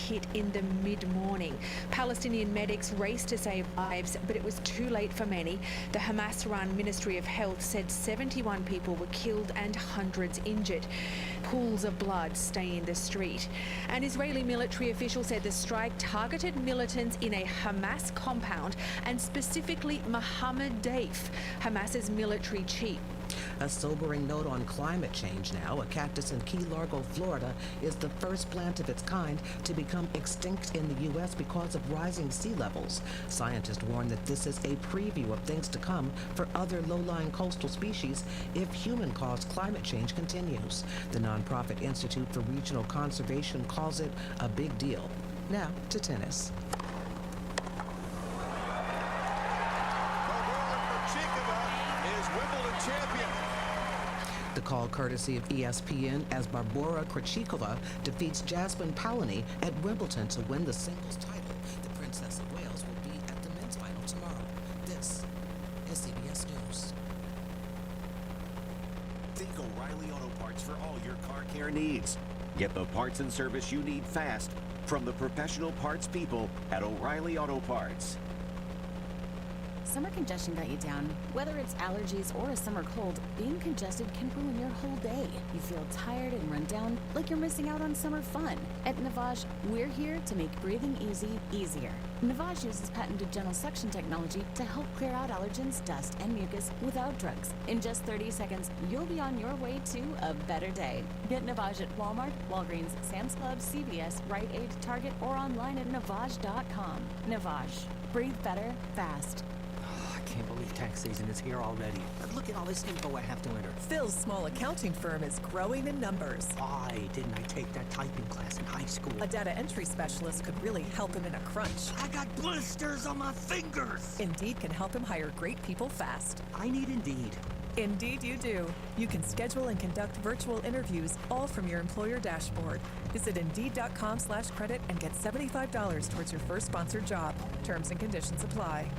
hit in the mid-morning. Palestinian medics raced to save lives, but it was too late for many. The Hamas-run Ministry of Health said 71 people were killed and hundreds injured. Pools of blood stain the street. An Israeli military official said the strike targeted militants in a Hamas compound and specifically Mohammed Daif, Hamas's military chief. A sobering note on climate change now. A cactus in Key Largo, Florida, is the first plant of its kind to become extinct in the U.S. because of rising sea levels. Scientists warn that this is a preview of things to come for other low-lying coastal species if human-caused climate change continues. The nonprofit Institute for Regional Conservation calls it a big deal. Now to tennis. The call courtesy of ESPN as Barbora Krejcikova defeats Jasmine Paolini at Wimbledon to win the singles title. The Princess of Wales will be at the men's final tomorrow. This is CBS News. Think O'Reilly Auto Parts for all your car care needs. Get the parts and service you need fast from the professional parts people at O'Reilly Auto Parts. Summer congestion got you down. Whether it's allergies or a summer cold, being congested can ruin your whole day. You feel tired and run down, like you're missing out on summer fun. At Navage, we're here to make breathing easy easier. Navage uses patented gentle suction technology to help clear out allergens, dust, and mucus without drugs. In just 30 seconds, you'll be on your way to a better day. Get Navage at Walmart, Walgreens, Sam's Club, CVS, Rite Aid, Target, or online at Navage.com. Navage. Breathe better, fast. I can't believe tax season is here already. Look at all this info I have to enter. Phil's small accounting firm is growing in numbers. Why didn't I take that typing class in high school? A data entry specialist could really help him in a crunch. I got blisters on my fingers. Indeed can help him hire great people fast. I need Indeed. Indeed you do. You can schedule and conduct virtual interviews all from your employer dashboard. Visit Indeed.com/credit and get $75 towards your first sponsored job. Terms and conditions apply.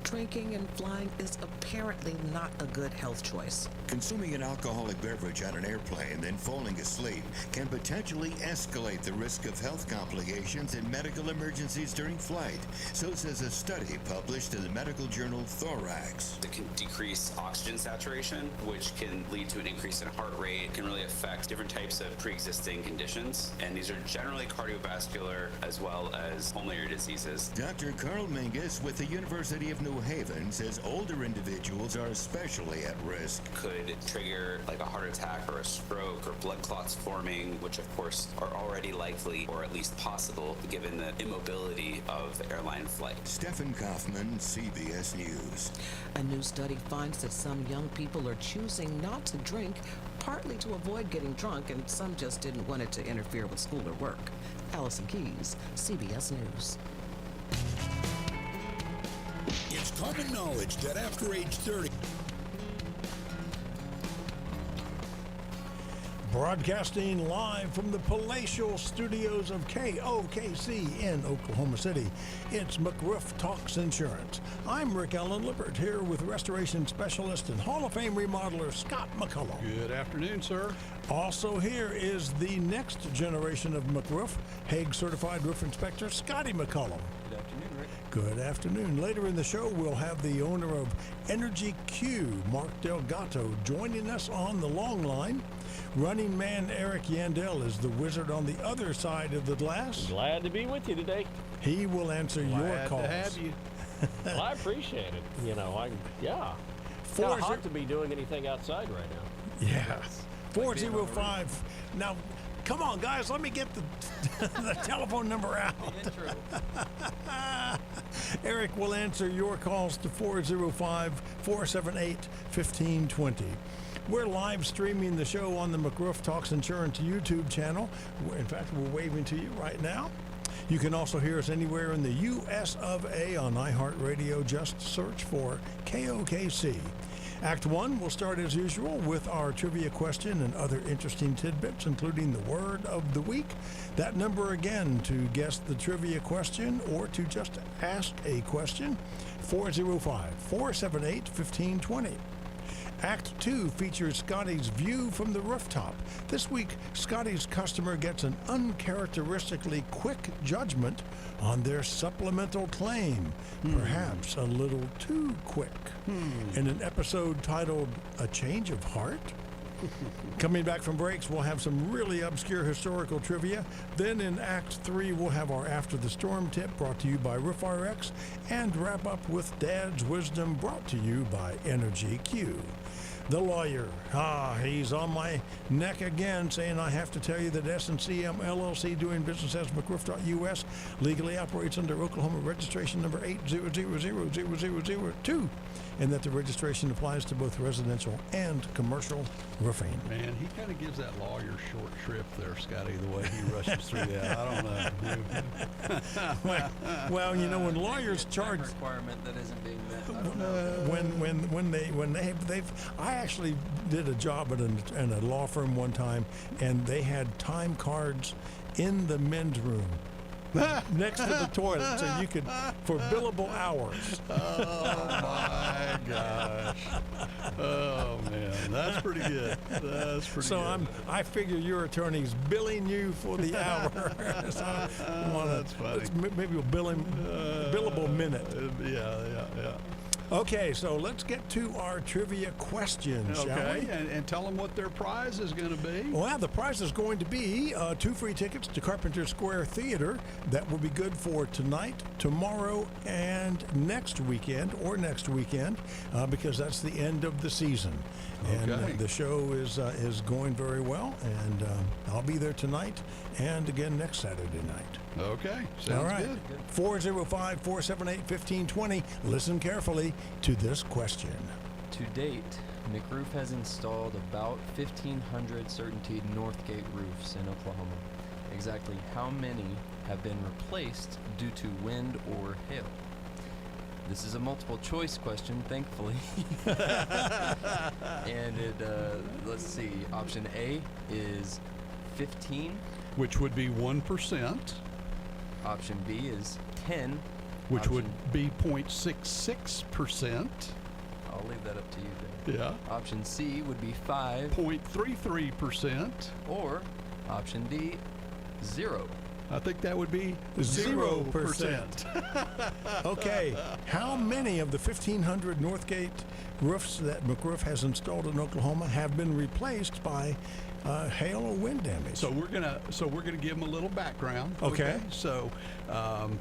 Drinking and flying is apparently not a good health choice. Consuming an alcoholic beverage on an airplane, then falling asleep, can potentially escalate the risk of health complications and medical emergencies during flight. So says a study published in the medical journal Thorax. It can decrease oxygen saturation, which can lead to an increase in heart rate, can really affect different types of pre-existing conditions. And these are generally cardiovascular as well as pulmonary diseases. Dr. Carl Mingus with the University of New Haven says older individuals are especially at risk. Could trigger like a heart attack or a stroke or blood clots forming, which of course are already likely or at least possible given the immobility of airline flight. Stephen Kaufman, CBS News. A new study finds that some young people are choosing not to drink, partly to avoid getting drunk, and some just didn't want it to interfere with school or work. Allison Keyes, CBS News. It's common knowledge that after age 30... Broadcasting live from the palatial studios of KOKC in Oklahoma City, it's McRoof Talks Insurance. I'm Rick Allen Lippert, here with restoration specialist and Hall of Fame remodeler Scott McCollum. Good afternoon, sir. Also here is the next generation of McRoof, HAAG-certified roof inspector Scotty McCollum. Good afternoon, Rick. Good afternoon. Later in the show, we'll have the owner of Energy Q, Mark Delgato, joining us on the long line. Running man Eric Yandel is the wizard on the other side of the glass. Glad to be with you today. He will answer your calls. Glad to have you. Well, I appreciate it. You know, It's kind of hot to be doing anything outside right now. Yeah. 405. Now, come on, guys. Let me get the telephone number out. Eric will answer your calls to 405-478-1520. We're live streaming the show on the McRoof Talks Insurance YouTube channel. In fact, we're waving to you right now. You can also hear us anywhere in the U.S. of A. on iHeartRadio. Just search for KOKC. Act 1 will start as usual with our trivia question and other interesting tidbits, including the word of the week. That number again to guess the trivia question or to just ask a question, 405-478-1520. Act 2 features Scotty's view from the rooftop. This week, Scotty's customer gets an uncharacteristically quick judgment on their supplemental claim, perhaps a little too quick. In an episode titled A Change of Heart? Coming back from breaks, we'll have some really obscure historical trivia. Then in Act 3, we'll have our After the Storm tip brought to you by RoofRx, and wrap up with Dad's Wisdom brought to you by Energy Q. The lawyer, he's on my neck again, saying I have to tell you that S&CM LLC, doing business as McRoof.us, legally operates under Oklahoma registration number 8000002, and that the registration applies to both residential and commercial roofing. Man, he kind of gives that lawyer short shrift there, Scotty, the way he rushes through that. I don't know. Well, you know, when lawyers charge requirement that isn't being met. I don't know. I actually did a job at a law firm one time, and they had time cards in the men's room next to the toilet, so you could, for billable hours. Oh my gosh! Oh man, that's pretty good. That's pretty so good. I figure your attorney's billing you for the hour. So that's funny. Maybe we'll bill him billable minute. Yeah. Okay, so let's get to our trivia questions, shall we? And tell them what their prize is going to be. Well, the prize is going to be 2 free tickets to Carpenter Square Theater. That will be good for tonight, tomorrow, and next weekend, because that's the end of the season. Okay. And the show is going very well, and I'll be there tonight and again next Saturday night. Okay, sounds all right. good. 405-478-1520. Listen carefully to this question. To date, McRoof has installed about 1,500 CertainTeed Northgate roofs in Oklahoma. Exactly how many have been replaced due to wind or hail? This is a multiple choice question, thankfully. And let's see, option A is 15. Which would be 1%. Option B is 10. Which would be 0.66%. I'll leave that up to you then. Yeah. Option C would be 5. 0.33%. Or option D, 0. I think that would be 0%. Okay, how many of the 1,500 Northgate roofs that McRoof has installed in Oklahoma have been replaced by hail or wind damage? So we're gonna give them a little background. Okay. So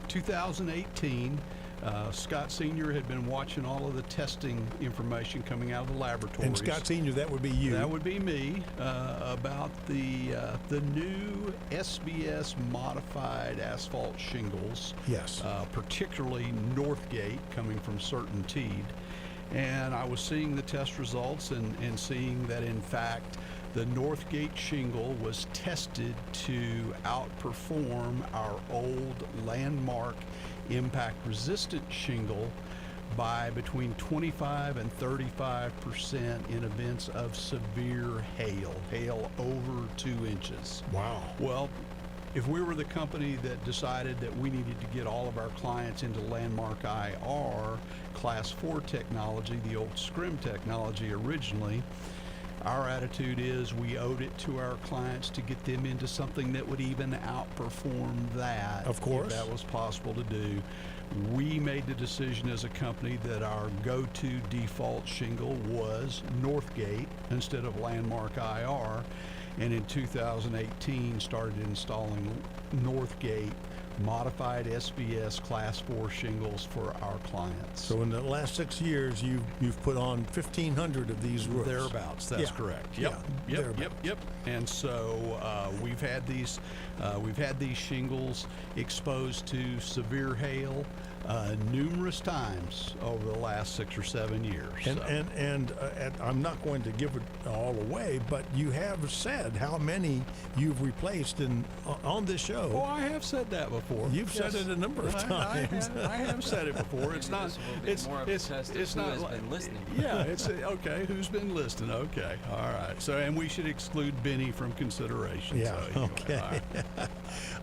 2018. Scott Sr. had been watching all of the testing information coming out of the laboratories. And Scott Sr., that would be you. That would be me, about the new SBS modified asphalt shingles. Yes. Particularly Northgate coming from CertainTeed. And I was seeing the test results and seeing that, in fact, the Northgate shingle was tested to outperform our old landmark impact-resistant shingle by between 25 and 35% in events of severe hail over 2 inches. Wow. Well, if we were the company that decided that we needed to get all of our clients into landmark IR, class 4 technology, the old scrim technology originally, our attitude is we owed it to our clients to get them into something that would even outperform that. Of course. If that was possible to do. We made the decision as a company that our go-to default shingle was Northgate instead of Landmark IR, and in 2018 started installing Northgate modified SBS Class 4 shingles for our clients. So in the last 6 years, you've put on 1,500 of these roofs. Thereabouts, that's correct. Yep. And so we've had these shingles exposed to severe hail numerous times over the last 6 or 7 years. And I'm not going to give it all away, but you have said how many you've replaced on this show. show. Oh, I have said that before. You've said it a number of times. I have said it before. It's not. It's more of a test of who has been listening. Yeah, it's okay. Who's been listening? Okay, all right. So, and we should exclude Benny from consideration. Yeah. So, anyway, Okay. all right.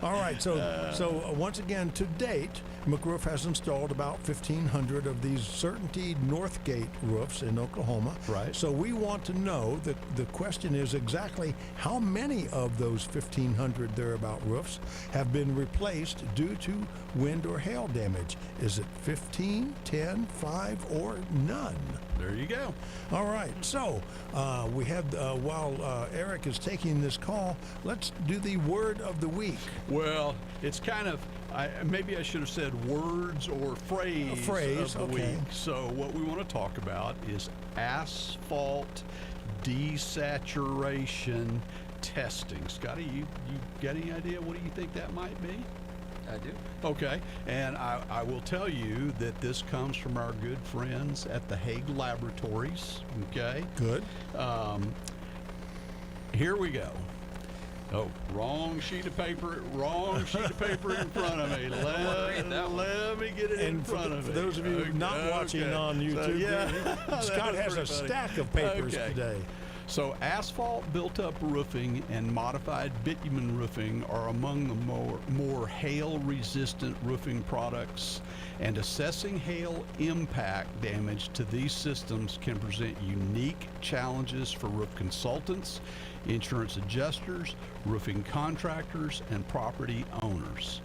All right. So once again, to date, McRoof has installed about 1,500 of these CertainTeed Northgate roofs in Oklahoma. Right. So we want to know that the question is exactly how many of those 1,500 thereabout roofs have been replaced due to wind or hail damage. Is it 15, 10, 5, or none? There you go. All right. So we have, while Eric is taking this call, let's do the word of the week. Well, it's kind of. Maybe I should have said words or phrase of the week. So what we want to talk about is asphalt desaturation testing. Scotty, you got any idea what do you think that might be? I do. Okay, and I will tell you that this comes from our good friends at the HAAG Laboratories. Okay. Good. Here we go. Oh, wrong sheet of paper in front of me. Let me get it in front of me. For those of you not watching on YouTube, Scott has a stack of papers today. So asphalt built-up roofing and modified bitumen roofing are among the more hail-resistant roofing products, and assessing hail impact damage to these systems can present unique challenges for roof consultants, insurance adjusters, roofing contractors, and property owners.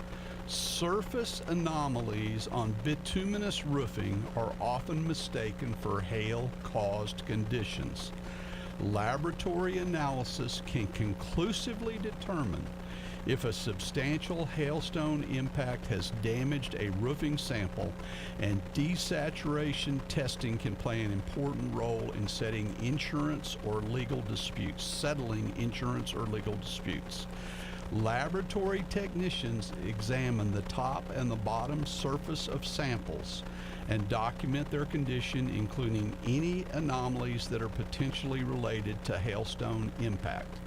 Surface anomalies on bituminous roofing are often mistaken for hail-caused conditions. Laboratory analysis can conclusively determine if a substantial hailstone impact has damaged a roofing sample, and desaturation testing can play an important role in settling insurance or legal disputes. Laboratory technicians examine the top and the bottom surface of samples and document their condition, including any anomalies that are potentially related to hailstone impact.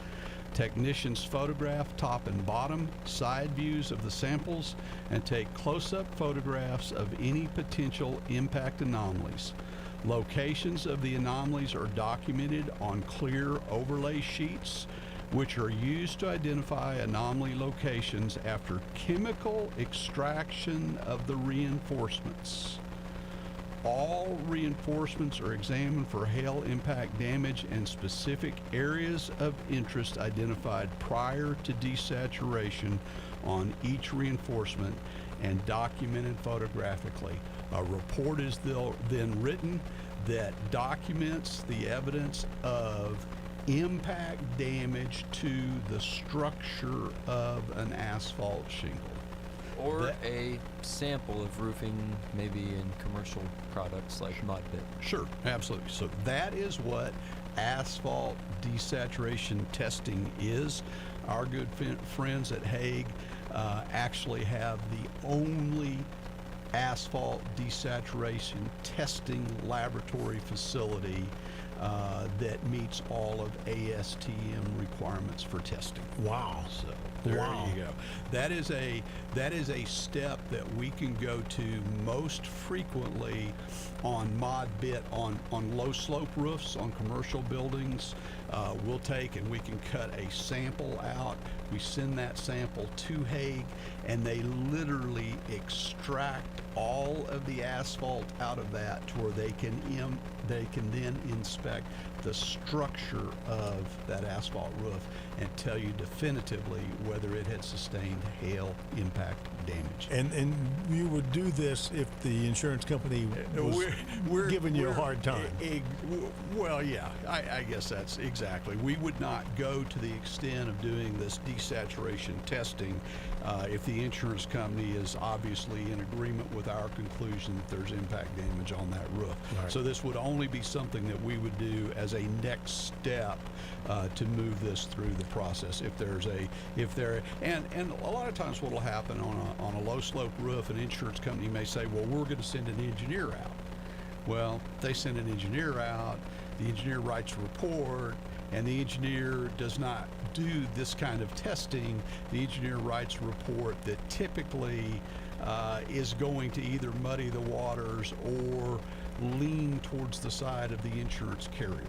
Technicians photograph top and bottom side views of the samples and take close-up photographs of any potential impact anomalies. Locations of the anomalies are documented on clear overlay sheets, which are used to identify anomaly locations after chemical extraction of the reinforcements. All reinforcements are examined for hail impact damage, and specific areas of interest identified prior to desaturation on each reinforcement and documented photographically. A report is then written that documents the evidence of impact damage to the structure of an asphalt shingle. Or a sample of roofing, maybe in commercial products like mud pit. Sure, absolutely. So that is what asphalt desaturation testing is. Our good friends at HAAG actually have the only asphalt desaturation testing laboratory facility that meets all of ASTM requirements for testing. Wow. So there you go. That is a step that we can go to most frequently on mod bit on low slope roofs on commercial buildings. We'll take and we can cut a sample out. We send that sample to HAAG, and they literally extract all of the asphalt out of that to where they can then inspect the structure of that asphalt roof and tell you definitively whether it had sustained hail impact damage. And you would do this if the insurance company was giving you a hard time. Well, yeah, I guess that's exactly. We would not go to the extent of doing this desaturation testing if the insurance company is obviously in agreement with our conclusion that there's impact damage on that roof. Right. So this would only be something that we would do as a next step to move this through the process. And a lot of times what will happen on a low slope roof, an insurance company may say, well, we're going to send an engineer out. Well, they send an engineer out, the engineer writes a report, and the engineer does not do this kind of testing, the engineer writes a report that typically is going to either muddy the waters or lean towards the side of the insurance carrier.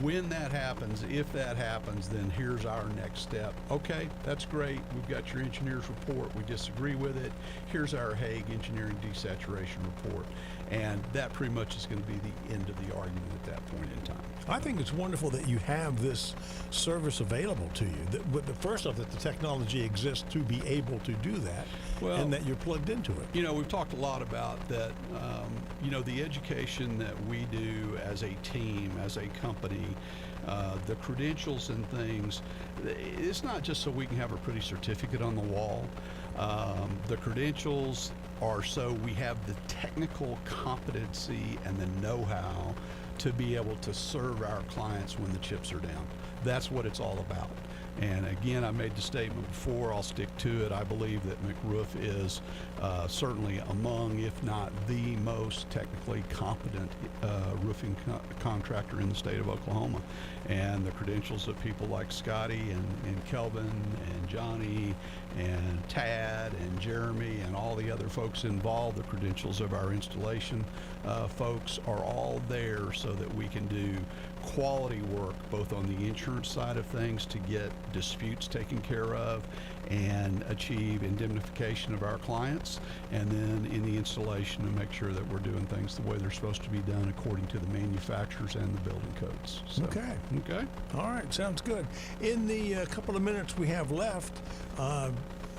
When that happens, if that happens, then here's our next step. Okay, that's great. We've got your engineer's report. We disagree with it. Here's our HAAG engineering desaturation report. And that pretty much is going to be the end of the argument at that point in time. I think it's wonderful that you have this service available to you. But first off, that the technology exists to be able to do that, and that you're plugged into it. You know, we've talked a lot about that, you know, the education that we do as a team, as a company, the credentials and things, it's not just so we can have a pretty certificate on the wall. The credentials are so we have the technical competency and the know-how to be able to serve our clients when the chips are down. That's what it's all about. And again, I made the statement before, I'll stick to it. I believe that McRoof is certainly among, if not the most technically competent roofing contractor in the state of Oklahoma. And the credentials of people like Scotty and Kelvin and Johnny and Tad and Jeremy and all the other folks involved, the credentials of our installation folks are all there so that we can do quality work both on the insurance side of things to get disputes taken care of and achieve indemnification of our clients, and then in the installation to make sure that we're doing things the way they're supposed to be done according to the manufacturers and the building codes. So, okay. All right, sounds good. In the couple of minutes we have left,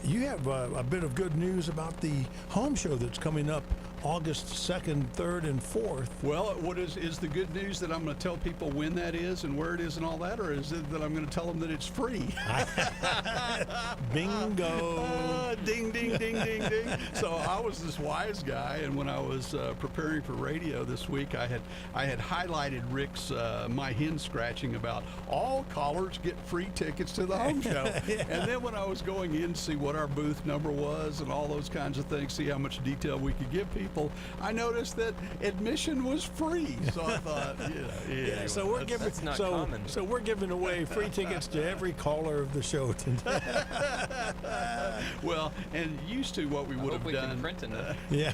you have a bit of good news about the home show that's coming up August 2nd, 3rd, and 4th. Well, what is the good news that I'm going to tell people when that is and where it is and all that, or is it that I'm going to tell them that it's free? Bingo! Ding, ding, ding, ding, ding. So I was this wise guy, and when I was preparing for radio this week, I had highlighted Rick's my hen scratching about all callers get free tickets to the home show. Yeah. And then when I was going in to see what our booth number was and all those kinds of things, see how much detail we could give people, I noticed that admission was free. So I thought, yeah. So we're giving so we're giving away free tickets to every caller of the show today. Well, and used to what we would have done.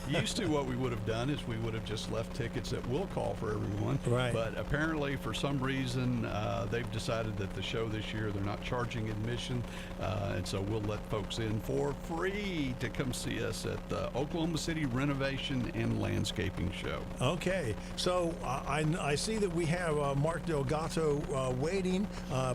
Used to what we would have done is we would have just left tickets at will call for everyone. Right. But apparently, for some reason, they've decided that the show this year they're not charging admission, and so we'll let folks in for free to come see us at the Oklahoma City Renovation and Landscaping Show. Okay, so I see that we have Mark Delgato waiting.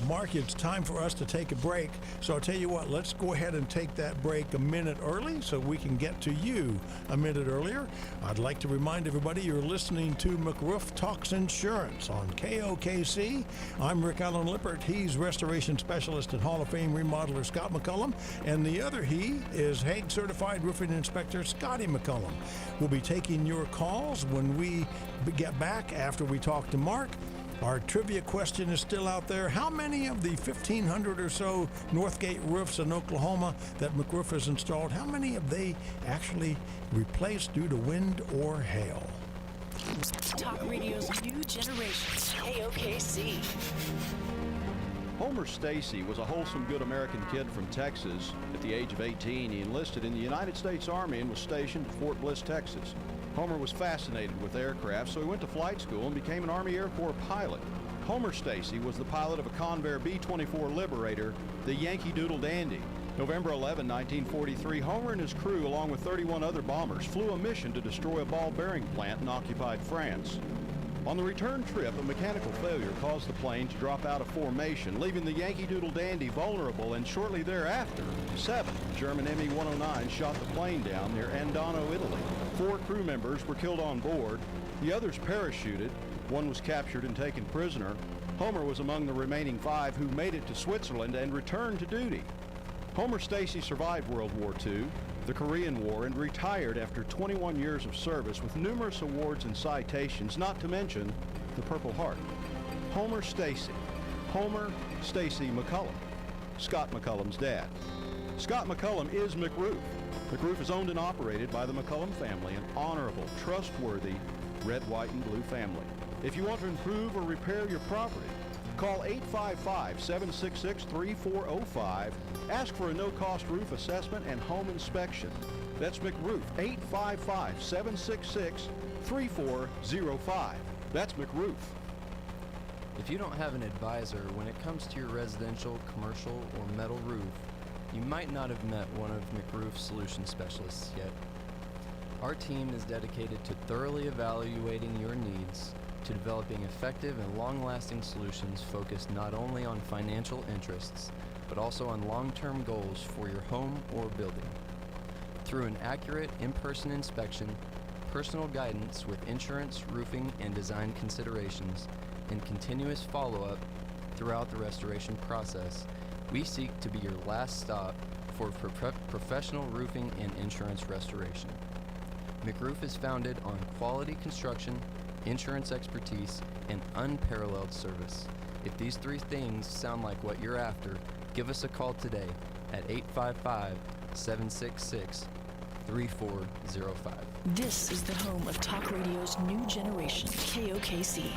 Mark, it's time for us to take a break. So I'll tell you what, let's go ahead and take that break a minute early so we can get to you a minute earlier. I'd like to remind everybody you're listening to McRoof Talks Insurance on KOKC. I'm Rick Allen Lippert. He's Restoration Specialist and Hall of Fame Remodeler Scott McCollum. And the other he is HAAG-certified Roofing Inspector Scotty McCollum. We'll be taking your calls when we get back after we talk to Mark. Our trivia question is still out there. How many of the 1,500 or so Northgate roofs in Oklahoma that McRoof has installed, how many have they actually replaced due to wind or hail? Talk Radio's new generation, KOKC. Homer Stacy was a wholesome, good American kid from Texas. At the age of 18, he enlisted in the United States Army and was stationed at Fort Bliss, Texas. Homer was fascinated with aircraft, so he went to flight school and became an Army Air Corps pilot. Homer Stacy was the pilot of a Convair B-24 Liberator, the Yankee Doodle Dandy. November 11, 1943, Homer and his crew, along with 31 other bombers, flew a mission to destroy a ball bearing plant in occupied France. On the return trip, a mechanical failure caused the plane to drop out of formation, leaving the Yankee Doodle Dandy vulnerable, and shortly thereafter, 7 German Me-109 shot the plane down near Andano, Italy. 4 crew members were killed on board. The others parachuted. 1 was captured and taken prisoner. Homer was among the remaining 5 who made it to Switzerland and returned to duty. Homer Stacy survived World War II, the Korean War, and retired after 21 years of service with numerous awards and citations, not to mention the Purple Heart. Homer Stacy. Homer Stacy McCollum. Scott McCollum's dad. Scott McCollum is McRoof. McRoof is owned and operated by the McCollum family, an honorable, trustworthy red, white, and blue family. If you want to improve or repair your property, Call 855-766-3405. Ask for a no-cost roof assessment and home inspection. That's McRoof, 855-766-3405. That's McRoof. If you don't have an advisor when it comes to your residential, commercial, or metal roof, you might not have met one of McRoof's solution specialists yet. Our team is dedicated to thoroughly evaluating your needs, to developing effective and long-lasting solutions focused not only on financial interests, but also on long-term goals for your home or building. Through an accurate in-person inspection, personal guidance with insurance, roofing, and design considerations, and continuous follow-up throughout the restoration process, we seek to be your last stop for professional roofing and insurance restoration. McRoof is founded on quality construction, insurance expertise, and unparalleled service. If these three things sound like what you're after, give us a call today at 855-766-3405. This is the home of Talk Radio's new generation, KOKC.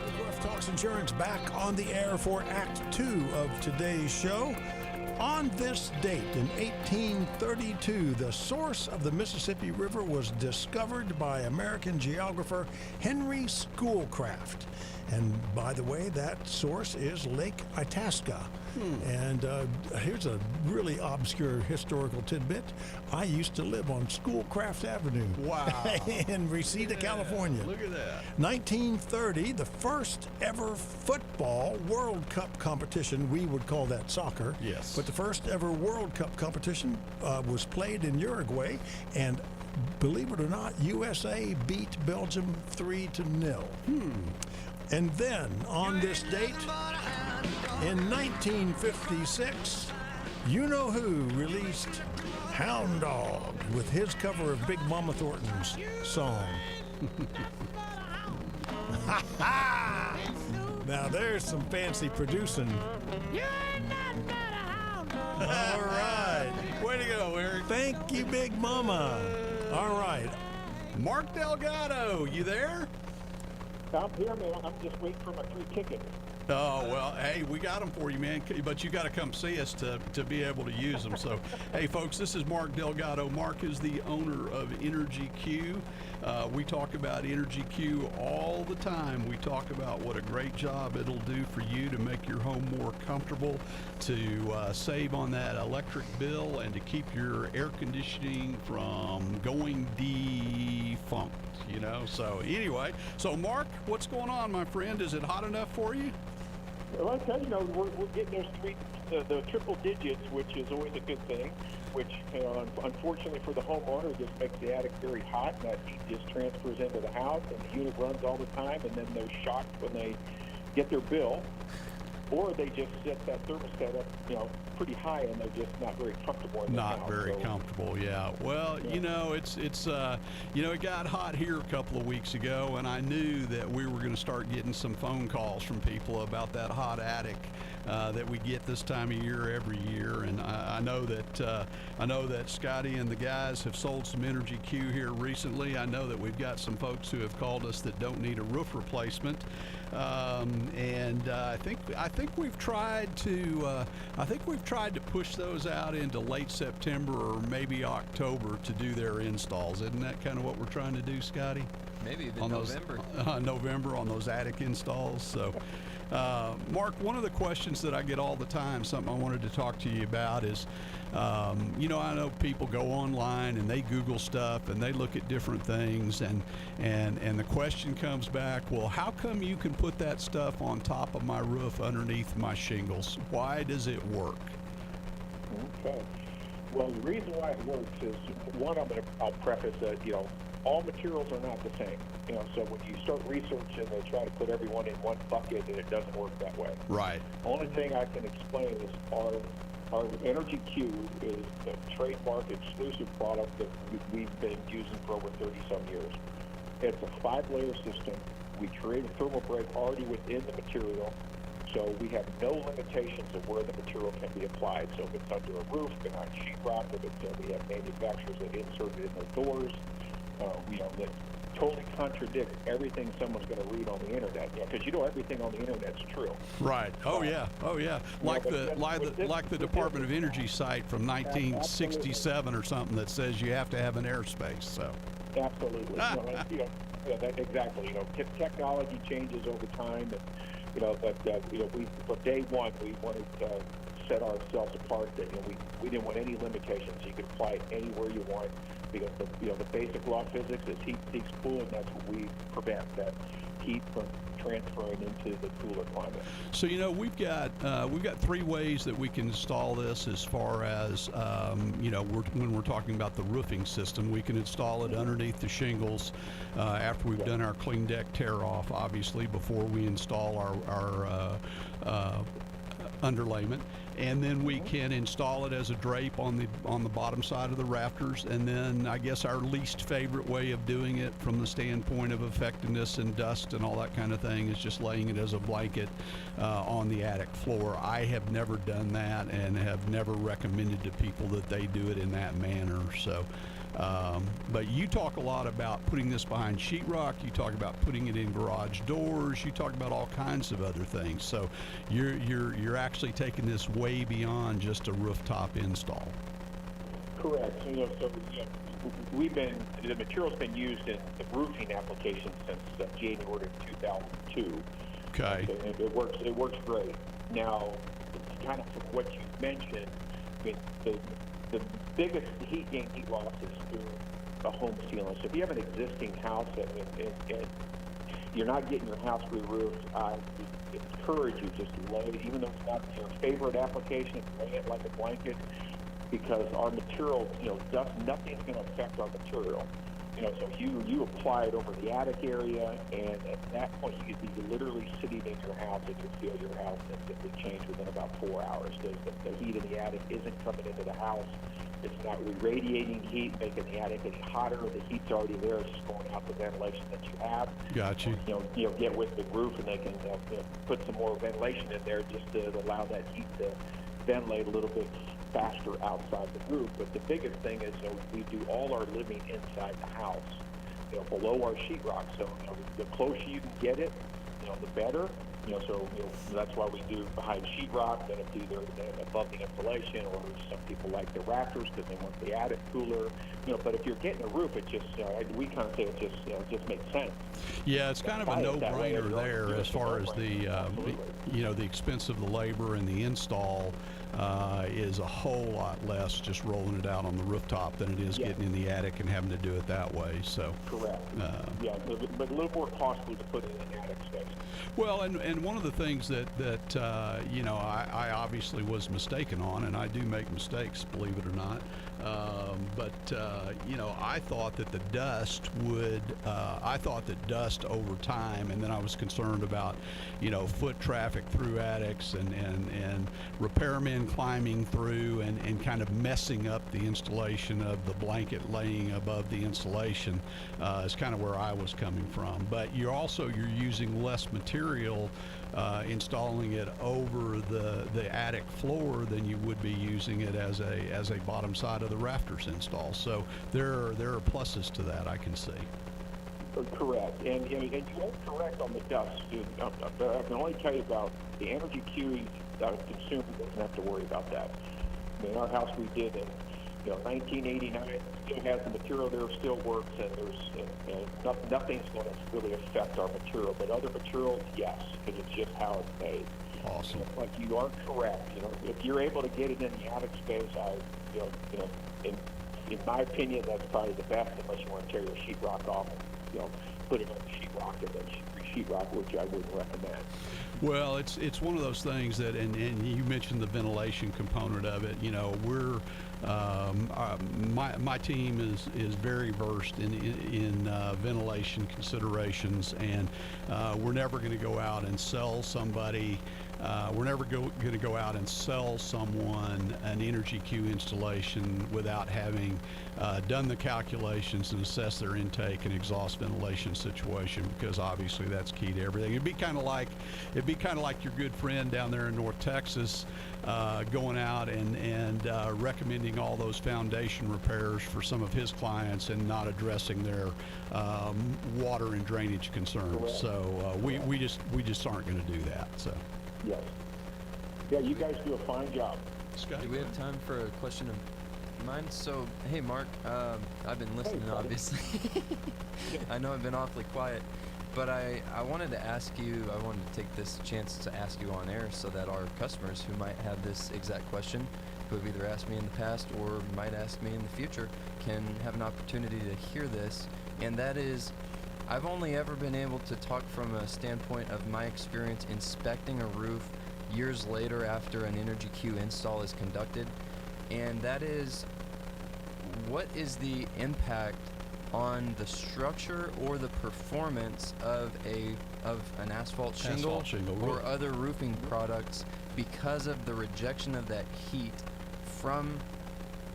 McRoof Talks Insurance back on the air for Act 2 of today's show. On this date in 1832, the source of the Mississippi River was discovered by American geographer Henry Schoolcraft. And by the way, that source is Lake Itasca. And here's a really obscure historical tidbit. I used to live on Schoolcraft Avenue. Wow. In Reseda, California. Look at that. 1930, the first ever football World Cup competition, we would call that soccer. Yes. But the first ever World Cup competition was played in Uruguay, and believe it or not, USA beat Belgium 3-0. And then, on this date, in 1956, You Know Who released Hound Dog with his cover of Big Mama Thornton's song. Now there's some fancy producing. You ain't nothing but a hound dog. All right. Way to go, Eric. Thank you, Big Mama. All right. Mark Delgado, you there? I'm here, man. I'm just waiting for my free ticket. Oh, well, hey, we got them for you, man, but you got to come see us to be able to use them. So, hey, folks, this is Mark Delgado. Mark is the owner of Energy Q. We talk about Energy Q all the time. We talk about what a great job it'll do for you to make your home more comfortable, to save on that electric bill, and to keep your air conditioning from going defunct, you know. So, anyway, so Mark, what's going on, my friend? Is it hot enough for you? Well, I tell you, we're getting the triple digits, which is always a good thing, which, unfortunately for the homeowner, just makes the attic very hot, and that heat just transfers into the house, and the unit runs all the time, and then they're shocked when they get their bill, or they just set that thermostat up, pretty high, and they're just not very comfortable in the house. Not very comfortable, yeah. Well, yeah. It got hot here a couple of weeks ago, and I knew that we were going to start getting some phone calls from people about that hot attic that we get this time of year every year. And I know that Scotty and the guys have sold some Energy Q here recently. I know that we've got some folks who have called us that don't need a roof replacement. And I think we've tried to push those out into late September or maybe October to do their installs. Isn't that kind of what we're trying to do, Scotty? Maybe even on November. November on those attic installs. So, Mark, one of the questions that I get all the time, something I wanted to talk to you about is, I know people go online and they Google stuff and they look at different things, and the question comes back, well, how come you can put that stuff on top of my roof underneath my shingles? Why does it work? Okay. Well, the reason why it works is, one, I'll preface that, all materials are not the same. So when you start researching, they try to put everyone in one bucket, and it doesn't work that way. Right. Only thing I can explain is our Energy Q is the trademark exclusive product that we've been using for over 30-some years. It's a 5-layer system. We create a thermal break already within the material, so we have no limitations of where the material can be applied. So if it's under a roof, behind sheetrock, we have manufacturers that insert it in their doors. The totally contradict everything someone's going to read on the internet. Because everything on the internet's true. Right. Oh yeah. Oh yeah. Like the Department of Energy site from 1967 or something that says you have to have an airspace. So. Absolutely. Exactly. Technology changes over time, and we from day one we wanted to set ourselves apart. That we didn't want any limitations. You could apply it anywhere you want. Because the basic law of physics is heat seeks cool, and that's what we prevent, that heat from transferring into the cooler climate. So we've got 3 ways that we can install this. As far as when we're talking about the roofing system, we can install it underneath the shingles after we've done our clean deck tear off, obviously, before we install our underlayment, and then we can install it as a drape on the bottom side of the rafters. And then I guess our least favorite way of doing it from the standpoint of effectiveness and dust and all that kind of thing is just laying it as a blanket on the attic floor. I have never done that and have never recommended to people that they do it in that manner. So but you talk a lot about putting this behind sheetrock. You talk about putting it in garage doors. You talk about all kinds of other things. So you're actually taking this way beyond just a rooftop install. Correct. The material's been used in the roofing application since January of 2002. Okay. It works great. Now, kind of from what you mentioned, the biggest heat gain, heat loss is through a home sealant. So if you have an existing house and you're not getting your house re-roofed, I encourage you just to lay it, even though it's not your favorite application, lay it like a blanket, because our material, nothing's going to affect our material. So you apply it over the attic area, and at that point you could be literally sitting in your house and you feel your house instantly change within about 4 hours. The heat in the attic isn't coming into the house. It's not radiating heat, making the attic any hotter. The heat's already there. It's just going out the ventilation that you have. Gotcha. Get with the roof, and they can put some more ventilation in there just to allow that heat to ventilate a little bit faster outside the roof. But the biggest thing is we do all our living inside the house, below our sheetrock. So the closer you can get it, the better. That's why we do behind sheetrock. Then it's either above the insulation, or some people like the rafters because they want the attic cooler. But if you're getting a roof, it just we kind of say it just makes sense. Yeah, it's kind of a no-brainer there as far as the expense of the labor and the install is a whole lot less just rolling it out on the rooftop than it is getting in the attic and having to do it that way. So correct. But a little more costly to put it in the attic space. Well, and one of the things that I obviously was mistaken on, and I do make mistakes, believe it or not. I thought that the dust would, dust over time, and then I was concerned about, foot traffic through attics and repairmen climbing through and kind of messing up the installation of the blanket laying above the insulation is kind of where I was coming from. But you're using less material installing it over the attic floor than you would be using it as a bottom side of the rafters install. So there are pluses to that, I can see. Correct, and you are correct on the dust. I can only tell you about the energy queues. The consumer doesn't have to worry about that. Our house we did in 1989 still has the material there, still works, and nothing's going to really affect our material. But other materials, yes, because it's just how it's made. Awesome. But you are correct. If you're able to get it in the attic space, in my opinion, that's probably the best, unless you want to tear your sheetrock off and put it on the sheetrock and then sheetrock, which I wouldn't recommend. Well, it's one of those things that, and you mentioned the ventilation component of it. We're my team is very versed in ventilation considerations, and we're never going to go out and sell somebody We're never going to go out and sell someone an Energy Q installation without having done the calculations and assess their intake and exhaust ventilation situation, because obviously that's key to everything. It'd be kind of like your good friend down there in North Texas going out and recommending all those foundation repairs for some of his clients and not addressing their water and drainage concerns. Correct. So we just aren't going to do that. So. Yes. Yeah, you guys do a fine job. Scotty, do we have time for a question of mine? So, hey, Mark, I've been listening, obviously. I know I've been awfully quiet, but I wanted to ask you, I wanted to take this chance to ask you on air so that our customers who might have this exact question, who have either asked me in the past or might ask me in the future, can have an opportunity to hear this. And that is, I've only ever been able to talk from a standpoint of my experience inspecting a roof years later after an Energy Q install is conducted, and that is, what is the impact on the structure or the performance of an asphalt shingle or other roofing products because of the rejection of that heat from,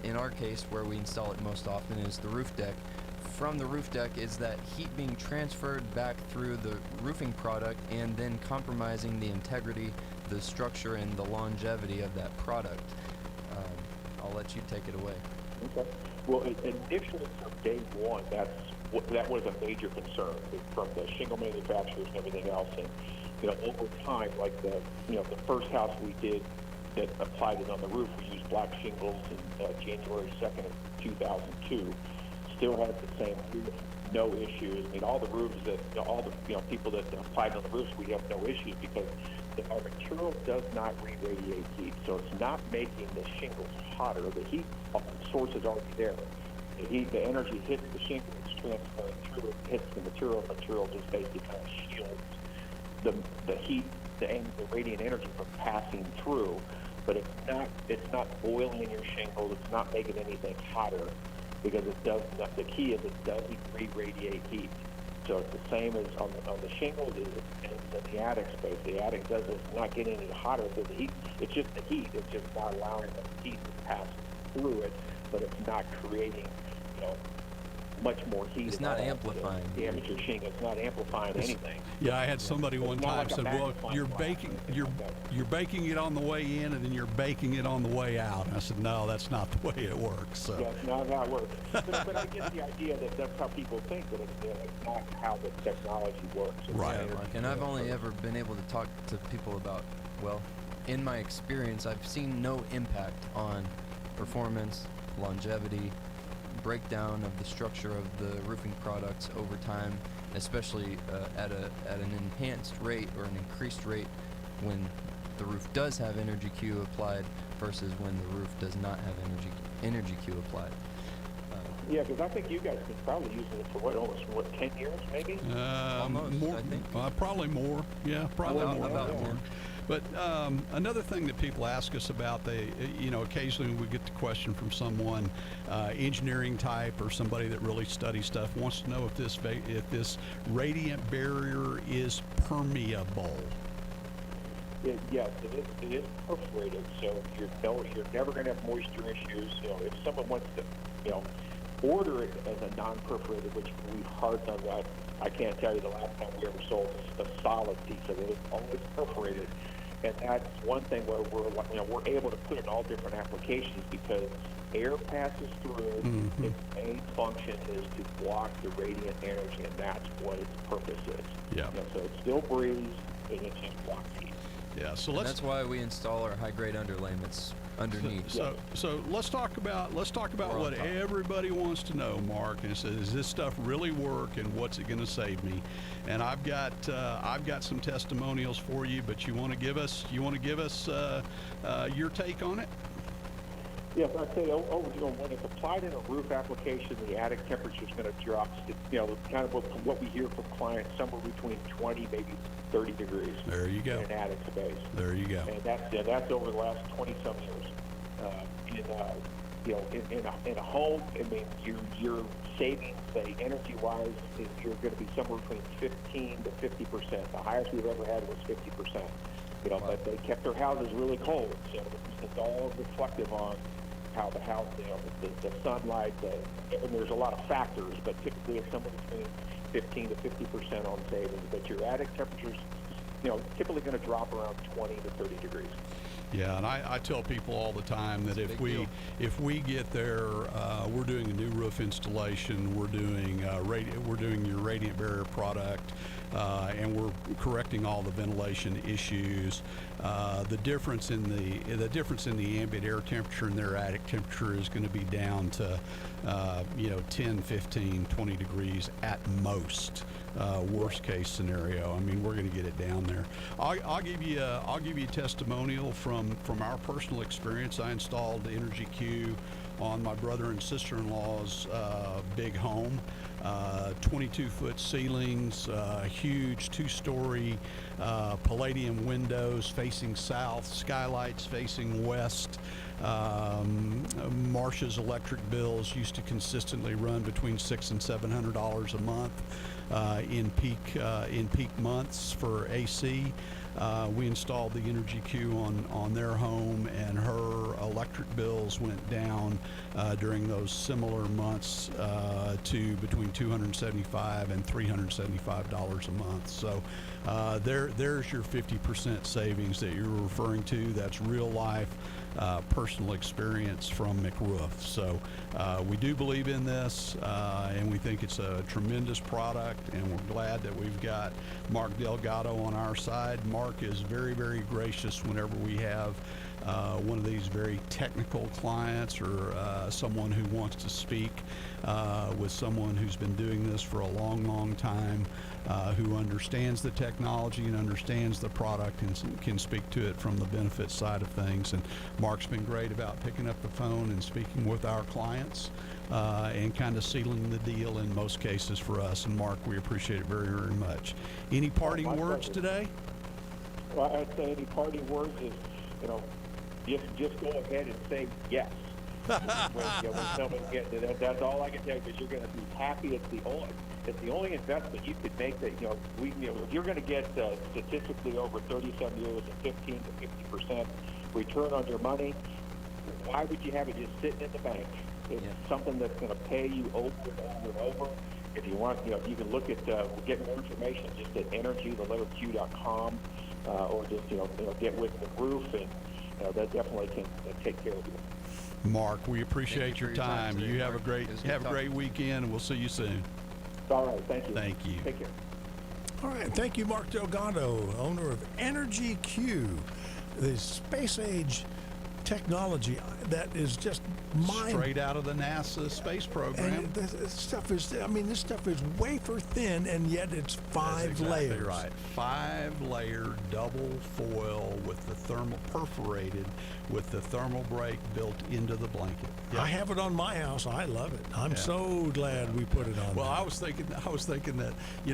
in our case where we install it most often, is the roof deck. From the roof deck, is that heat being transferred back through the roofing product and then compromising the integrity, the structure, and the longevity of that product? I'll let you take it away. Okay. Well, initially from day one, that was a major concern from the shingle manufacturers and everything else. And over time, like the first house we did that applied it on the roof, we used black shingles in January 2nd of 2002. Still had the same roof, no issues. I mean, all the roofs that all the people that applied on the roofs, we have no issues because our material does not re-radiate heat, so it's not making the shingles hotter. The heat source is already there. The energy hits the shingle, it's transferring through, it hits the material. The material just basically kind of shields the heat, the radiant energy from passing through. But it's not boiling your shingles. It's not making anything hotter, because it does not. The key is it doesn't re-radiate heat. So it's the same as on the shingles as in the attic space. The attic it's not getting any hotter than the heat. It's just the heat. It's just not allowing the heat to pass through it, but it's not creating, much more heat. It's not amplifying. Damage your shingle. It's not amplifying anything. Yeah, I had somebody one time said, "Well, you're baking it on the way in, and then you're baking it on the way out." And I said, "No, that's not the way it works." So. That's not how it works. but I get the idea that that's how people think, but it's not how the technology works. Right. And I've only ever been able to talk to people about, well, in my experience, I've seen no impact on performance, longevity, breakdown of the structure of the roofing products over time, especially at an enhanced rate or an increased rate when the roof does have Energy Q applied versus when the roof does not have Energy Q applied. Yeah, because I think you guys have been probably using it for almost 10 years, maybe? Almost, more, I think. Probably more. Yeah, probably more. About more. But another thing that people ask us about, occasionally we get the question from someone, engineering type or somebody that really studies stuff, wants to know if this radiant barrier is permeable. Yes, it is perforated, so you're never going to have moisture issues. If someone wants to, order it as a non-perforated, which we harped on that. I can't tell you the last time we ever sold a solid piece of it. It's always perforated, and that's one thing where we're able to put in all different applications because air passes through. Mm-hmm. Its main function is to block the radiant energy, and that's what its purpose is. Yeah. So it still breathes, and it just blocks heat. Yeah. So that's why we install our high-grade underlayments underneath. So let's talk about what everybody wants to know, Mark. And it says, does this stuff really work, and what's it going to save me? And I've got some testimonials for you, but you want to give us your take on it? Yes, I'd say when it's applied in a roof application, the attic temperature is going to drop. Kind of what we hear from clients, somewhere between 20, maybe 30 degrees. There you go. In an attic space. There you go. And that's over the last 20-some years. In a home, I mean, your savings, say energy-wise, you're going to be somewhere between 15 to 50%. The highest we've ever had was 50%. but they kept their houses really cold, so it's all reflective on how the house, the sunlight, and there's a lot of factors, but typically it's somewhere between 15 to 50% on savings. But your attic temperatures, typically going to drop around 20 to 30 degrees. Yeah, and I tell people all the time that if we get there, we're doing a new roof installation, we're doing your radiant barrier product, and we're correcting all the ventilation issues. The difference in the ambient air temperature and their attic temperature is going to be down to 10, 15, 20 degrees at most. Worst case scenario. I mean, we're going to get it down there. I'll give you a testimonial from our personal experience. I installed the Energy Q on my brother and sister-in-law's big home. 22-foot ceilings, huge 2-story palladium windows facing south, skylights facing west. Marsh's electric bills used to consistently run between $600 and $700 a month in peak months for AC. We installed the Energy Q on their home, and her electric bills went down during those similar months to between $275 and $375 a month. So there's your 50% savings that you're referring to. That's real life personal experience from McRoof. So we do believe in this, and we think it's a tremendous product, and we're glad that we've got Mark Delgado on our side. Mark is very, very gracious whenever we have one of these very technical clients or someone who wants to speak with someone who's been doing this for a long, long time, who understands the technology and understands the product and can speak to it from the benefit side of things. And Mark's been great about picking up the phone and speaking with our clients and kind of sealing the deal in most cases for us. And Mark, we appreciate it very, very much. Any parting words today? Well, I'd say any parting words is, just go ahead and say yes. when someone gets it, that's all I can tell you, because you're going to be happy. It's the only investment you could make that, if you're going to get statistically over 37 years and 15 to 50% return on your money, why would you have it just sitting in the bank? It's something that's going to pay you over and over and over. If you want, you can look at, get more information just at energy.com, or just, get with McRoof, and that definitely can take care of you. Mark, we appreciate your time. You have a great weekend, and we'll see you soon. All right, thank you. Thank you. Take care. All right, thank you, Mark Delgado, owner of Energy Q, the space age technology that is just straight out of the NASA space program. And this stuff is wafer thin, and yet it's 5 layers. That's right. 5-layer double foil with the perforated with the thermal break built into the blanket. Yep. I have it on my house. I love it. I'm so glad we put it on. Well, I was thinking that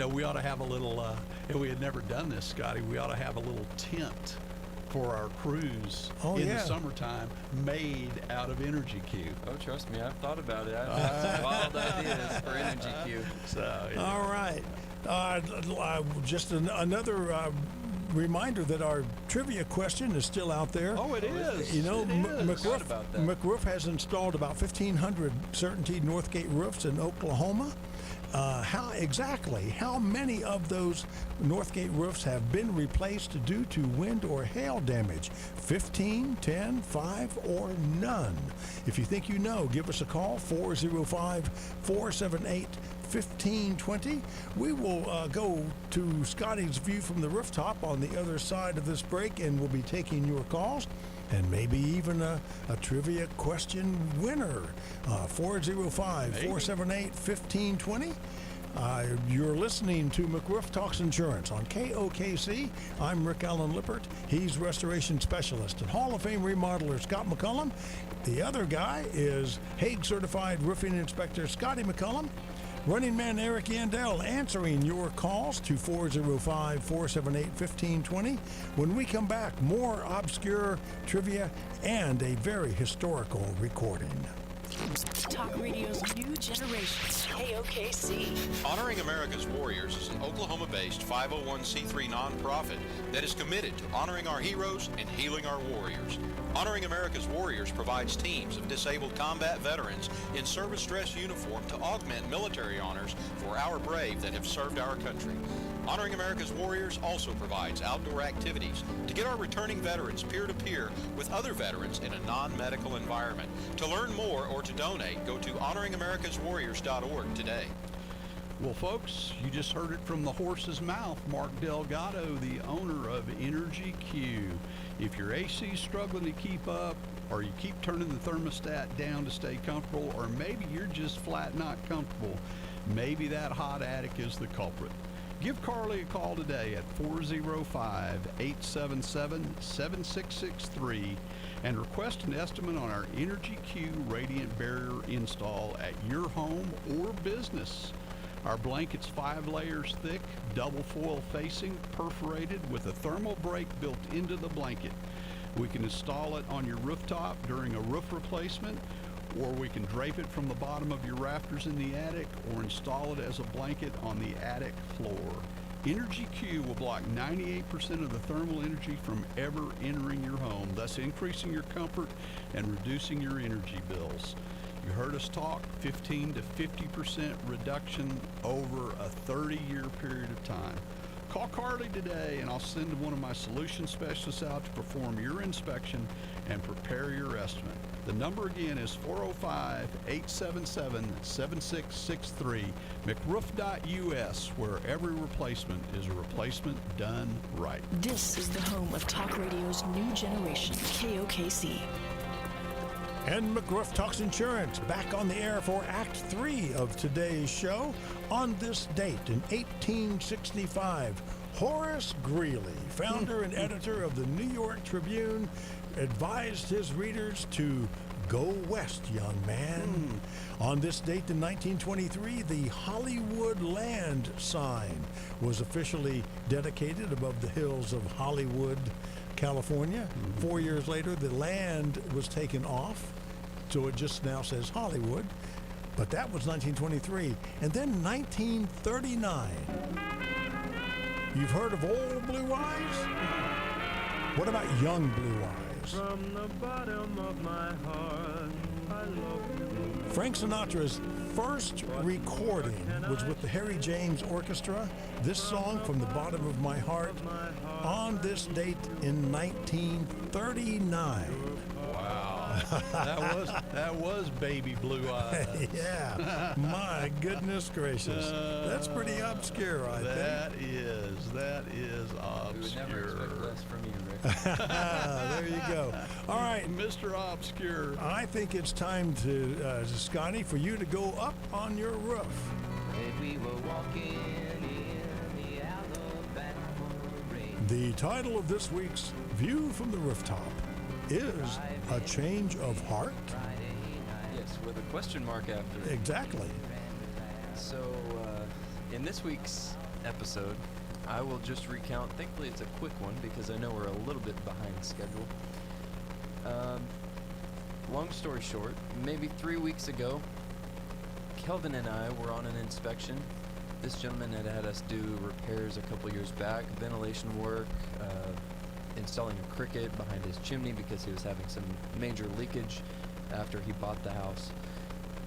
we ought to have a little, and we had never done this, Scotty. We ought to have a little tent for our cruise in the summertime, made out of Energy Q. Oh, trust me, I've thought about it. Wild ideas for Energy Q. So, all right. Just another reminder that our trivia question is still out there. Oh, it is. McRoof has installed about 1,500 Certainty Northgate roofs in Oklahoma. How many of those Northgate roofs have been replaced due to wind or hail damage? 15, 10, 5, or none? If you think you know, give us a call, 405-478-1520. We will go to Scotty's view from the rooftop on the other side of this break, and we'll be taking your calls. And maybe even a trivia question winner. 405-478-1520. You're listening to McRoof Talks Insurance on KOKC. I'm Rick Allen Lippert. He's restoration specialist and Hall of Fame remodeler Scott McCollum. The other guy is HAAG-certified roofing inspector Scotty McCollum. Running man Eric Yandel answering your calls to 405-478-1520. When we come back, more obscure trivia and a very historical recording. talk radio's new generation, KOKC. Honoring America's Warriors is an Oklahoma-based 501c3 nonprofit that is committed to honoring our heroes and healing our warriors. Honoring America's Warriors provides teams of disabled combat veterans in service dress uniform to augment military honors for our brave that have served our country. Honoring America's Warriors also provides outdoor activities to get our returning veterans peer-to-peer with other veterans in a non-medical environment. To learn more or to donate, go to honoringamericaswarriors.org today. Well, folks, you just heard it from the horse's mouth. Mark Delgado, the owner of Energy Q. If your AC is struggling to keep up, or you keep turning the thermostat down to stay comfortable, or maybe you're just flat not comfortable, maybe that hot attic is the culprit. Give Carly a call today at 405-877-7663 and request an estimate on our Energy Q radiant barrier install at your home or business. Our blanket's 5 layers thick, double foil facing, perforated with a thermal break built into the blanket. We can install it on your rooftop during a roof replacement, or we can drape it from the bottom of your rafters in the attic, or install it as a blanket on the attic floor. Energy Q will block 98% of the thermal energy from ever entering your home, thus increasing your comfort and reducing your energy bills. You heard us talk 15 to 50% reduction over a 30-year period of time. Call Carly today and I'll send one of my solution specialists out to perform your inspection and prepare your estimate. The number again is 405-877-7663, McRoof.us, where every replacement is a replacement done right. This is the home of talk radio's new generation, KOKC. And McRoof Talks Insurance back on the air for Act 3 of today's show. On this date in 1865, Horace Greeley, founder and editor of the New York Tribune, advised his readers to go west, young man. On this date in 1923, the Hollywood Land sign was officially dedicated above the hills of Hollywood, California. 4 years later, the land was taken off, so it just now says Hollywood. But that was 1923. And then 1939. You've heard of Old Blue Eyes? What about Young Blue Eyes? From the bottom of my heart, I love you. Frank Sinatra's first recording was with the Harry James Orchestra. This song, From the Bottom of My Heart, on this date in 1939. Wow. that was baby blue eyes. Yeah. My goodness gracious. That's pretty obscure, I think. That is obscure. We would never expect less from you, Rick. There you go. All right, Mr. Obscure. I think it's time to Scotty, for you to go up on your roof. We were walking in the Alabama rain. The title of this week's View from the Rooftop is A Change of Heart. Yes, with a question mark after it. Exactly. So, in this week's episode, I will just recount. Thankfully, it's a quick one because I know we're a little bit behind schedule. Long story short, maybe 3 weeks ago, Kelvin and I were on an inspection. This gentleman had us do repairs a couple years back, ventilation work, installing a cricket behind his chimney because he was having some major leakage after he bought the house.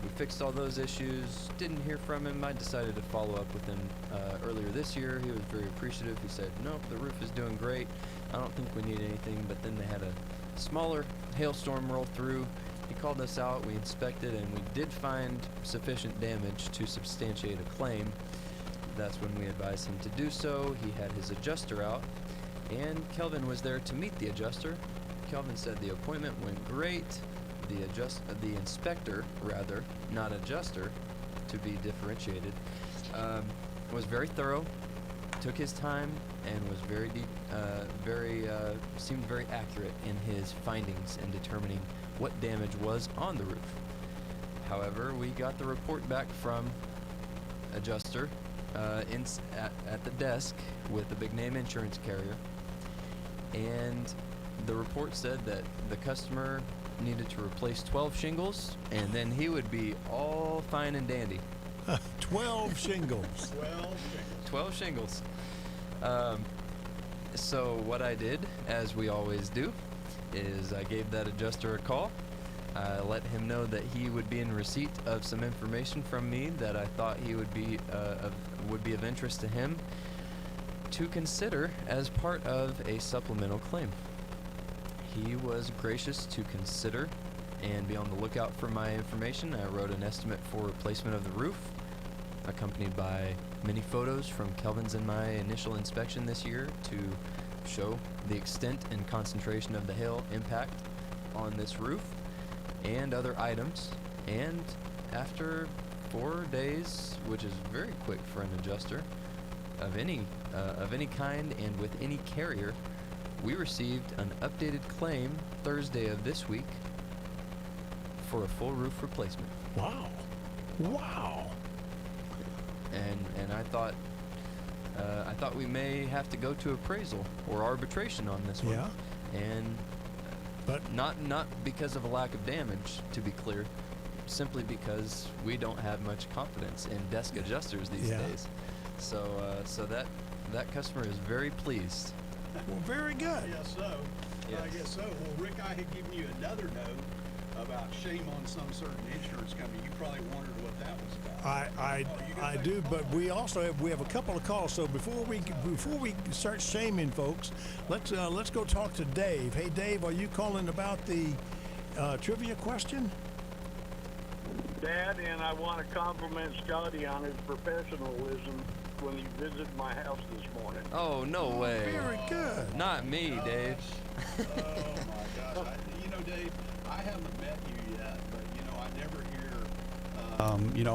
We fixed all those issues, didn't hear from him. I decided to follow up with him earlier this year. He was very appreciative. He said, nope, the roof is doing great. I don't think we need anything. But then they had a smaller hailstorm roll through. He called us out, we inspected, and we did find sufficient damage to substantiate a claim. That's when we advised him to do so. He had his adjuster out, and Kelvin was there to meet the adjuster. Kelvin said the appointment went great. The inspector, rather, not adjuster, to be differentiated, was very thorough, took his time, and was seemed very accurate in his findings in determining what damage was on the roof. However, we got the report back from adjuster at the desk with the big name insurance carrier, and the report said that the customer needed to replace 12 shingles, and then he would be all fine and dandy. 12 shingles. 12 shingles. So what I did, as we always do, is I gave that adjuster a call. I let him know that he would be in receipt of some information from me that I thought he would be of interest to him to consider as part of a supplemental claim. He was gracious to consider and be on the lookout for my information. I wrote an estimate for replacement of the roof, accompanied by many photos from Kelvin's and my initial inspection this year to show the extent and concentration of the hail impact on this roof and other items. And after 4 days, which is very quick for an adjuster of any kind and with any carrier, we received an updated claim Thursday of this week for a full roof replacement. Wow. Wow. And I thought we may have to go to appraisal or arbitration on this one. Yeah. But not because of a lack of damage, to be clear, simply because we don't have much confidence in desk adjusters these days. So that customer is very pleased. Well, very good. Yes, so. Yes. I guess so. Well, Rick, I had given you another note about shame on some certain insurance company. You probably wondered what that was about. I do, but we have a couple of calls. So before we start shaming folks, let's go talk to Dave. Hey, Dave, are you calling about the trivia question? Dad, and I want to compliment Scotty on his professionalism when he visited my house this morning. Oh, no way. Very good. Not me, Dave. Oh my gosh! Dave, I haven't met you yet, but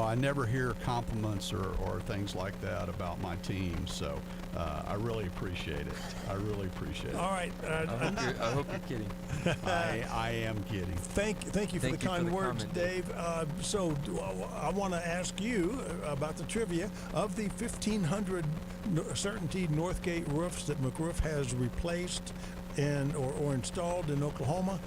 I never hear compliments or things like that about my team. So I really appreciate it. I really appreciate it. All right. I hope you're kidding. I am kidding. Thank you for the kind words, comment, Dave. So I want to ask you about the trivia of the 1,500 Certainty Northgate roofs that McRoof has replaced or installed in Oklahoma.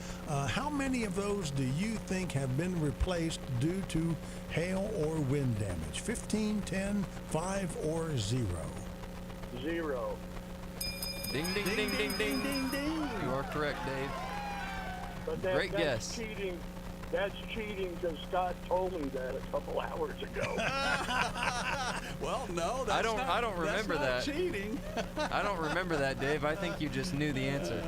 How many of those do you think have been replaced due to hail or wind damage? 15, 10, 5, or 0? 0. Ding, ding, ding, ding, ding, ding, ding. You are correct, Dave. But Great that's guess. Cheating. That's cheating because Scott told me that a couple hours ago. Well, no, I don't remember that. Cheating. I don't remember that, Dave. I think you just knew the answer.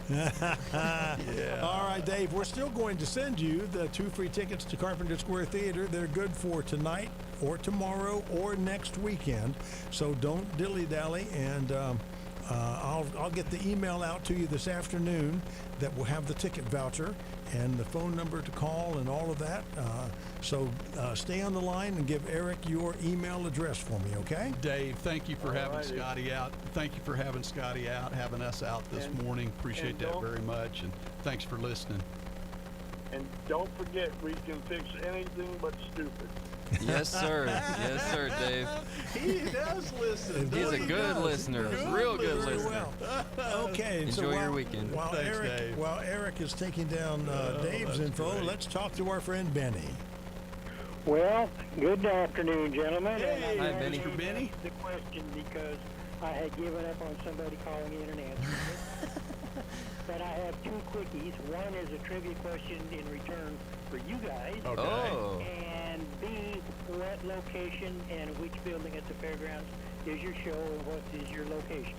Yeah. All right, Dave, we're still going to send you the 2 free tickets to Carpenter Square Theater. They're good for tonight or tomorrow or next weekend, so don't dilly-dally, and I'll get the email out to you this afternoon that will have the ticket voucher and the phone number to call and all of that. So stay on the line and give Eric your email address for me, okay? Dave, thank you for having Scotty out. Thank you for having Scotty out, having us out this morning. Appreciate that very much, and thanks for listening. And don't forget, we can fix anything but stupid. Yes, sir. Yes, sir, Dave. He does listen. He's a good listener. Real good listener. Okay. Enjoy your weekend. While Eric is taking down Dave's info, let's talk to our friend Benny. Well, good afternoon, gentlemen. Hey, hi, Benny. Mr. Benny. The question because I had given up on somebody calling in and answering it. But I have 2 quickies. One is a trivia question in return for you guys. Okay. Oh. And B, what location and which building at the fairgrounds is your show and what is your location?